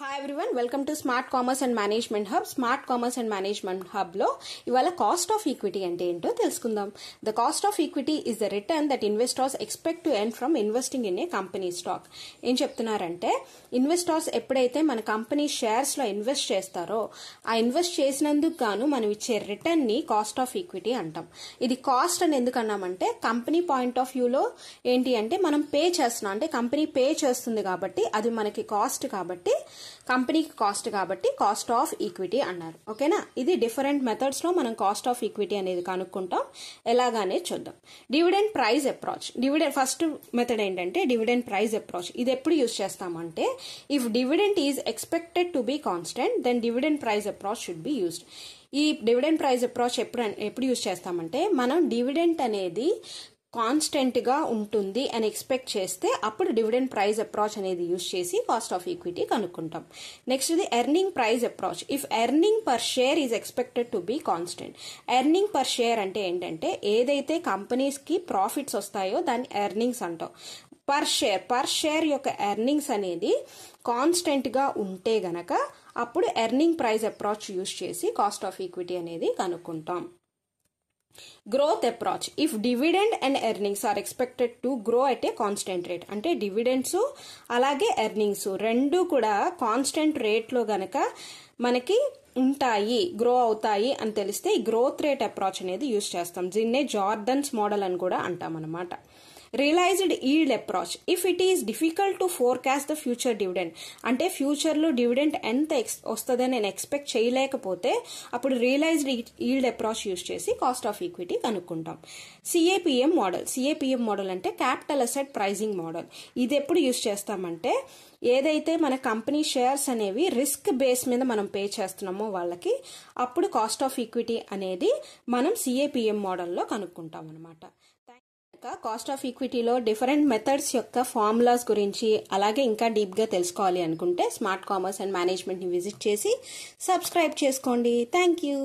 Hi everyone, welcome to Smart Commerce and Management Hub. Smart Commerce and Management Hub లో ఇవాళ cost of equity అంటే ఏంటో తెలుసుకుందాం. The cost of equity is the return that investors expect to earn from investing in a company stock. ఏం చెప్తున్నారంటే investors ఎప్పుడైతే మన company shares లో ఇన్వెస్ట్ చేస్తారో ఆ ఇన్వెస్ట్ చేసినందుకు గాను మనం ఇచ్చే రిటర్న్ ని కాస్ట్ ఆఫ్ ఈక్విటీ అంటాం. ఇది కాస్ట్ అని ఎందుకు అన్నామంటే కంపెనీ పాయింట్ ఆఫ్ వ్యూలో ఏంటి అంటే మనం పే చేస్తున్నాం, అంటే కంపెనీ పే చేస్తుంది కాబట్టి అది మనకి కాస్ట్ కాబట్టి కంపెనీకి కాస్ట్ కాబట్టి కాస్ట్ ఆఫ్ ఈక్విటీ అన్నారు. ఓకేనా, ఇది డిఫరెంట్ మెథడ్స్ లో మనం కాస్ట్ ఆఫ్ ఈక్విటీ అనేది కనుక్కుంటాం. ఎలాగానే చూద్దాం. Dividend price approach. Dividend first method ఏంటంటే డివిడెండ్ ప్రైస్ అప్రోచ్. ఇది ఎప్పుడు యూజ్ చేస్తామంటే if dividend is expected to be constant then dividend price approach should be used. ఈ డివిడెండ్ ప్రైస్ అప్రోచ్ ఎప్పుడు యూజ్ చేస్తామంటే మనం డివిడెండ్ అనేది కాన్స్టెంట్ గా ఉంటుంది అని ఎక్స్పెక్ట్ చేస్తే అప్పుడు డివిడెండ్ ప్రైస్ అప్రోచ్ అనేది యూజ్ చేసి కాస్ట్ ఆఫ్ ఈక్విటీ కనుక్కుంటాం. నెక్స్ట్ ఇది earning price approach. If earning per share is expected to be constant. Earning per share అంటే ఏంటంటే ఏదైతే కంపెనీస్ కి ప్రాఫిట్స్ వస్తాయో దాన్ని ఎర్నింగ్స్ అంటాం. పర్ షేర్ యొక్క ఎర్నింగ్స్ అనేది కాన్స్టెంట్ గా ఉంటే గనక అప్పుడు ఎర్నింగ్ ప్రైస్ అప్రోచ్ యూజ్ చేసి కాస్ట్ ఆఫ్ ఈక్విటీ అనేది కనుక్కుంటాం. Growth approach. If dividend and earnings are expected to grow at a constant rate, అంటే డివిడెండ్స్ అలాగే ఎర్నింగ్స్ రెండు కూడా కాన్స్టెంట్ రేట్ లో గనక మనకి ఉంటాయి, గ్రో అవుతాయి అని తెలిస్తే ఈ గ్రోత్ రేట్ అప్రోచ్ అనేది యూజ్ చేస్తాం. దీన్నే జార్దన్స్ మోడల్ అని కూడా అంటాం అనమాట. Realised yield approach. If it is difficult to forecast the future dividend, అంటే ఫ్యూచర్ లో డివిడెండ్ ఎంత వస్తుందని నేను ఎక్స్పెక్ట్ చేయలేకపోతే అప్పుడు రియలైజ్డ్ ఈల్డ్ అప్రోచ్ యూజ్ చేసి కాస్ట్ ఆఫ్ ఈక్విటీ కనుక్కుంటాం. CAPM model. సిఏపిఎం మోడల్ అంటే క్యాపిటల్ అసెట్ ప్రైజింగ్ మోడల్. ఇది ఎప్పుడు యూజ్ చేస్తామంటే ఏదైతే మన కంపెనీ షేర్స్ అనేవి రిస్క్ బేస్ మీద మనం పే చేస్తున్నామో వాళ్ళకి అప్పుడు కాస్ట్ ఆఫ్ ఈక్విటీ అనేది మనం సిఏపిఎం మోడల్లో కనుక్కుంటాం అనమాట. కాస్ట్ ఆఫ్ ఈక్విటీలో డిఫరెంట్ మెథడ్స్ యొక్క ఫార్ములాస్ గురించి అలాగే ఇంకా డీప్ గా తెలుసుకోవాలి అనుకుంటే స్మార్ట్ కామర్స్ అండ్ మేనేజ్మెంట్ ని విజిట్ చేసి సబ్స్క్రైబ్ చేసుకోండి. Thank you.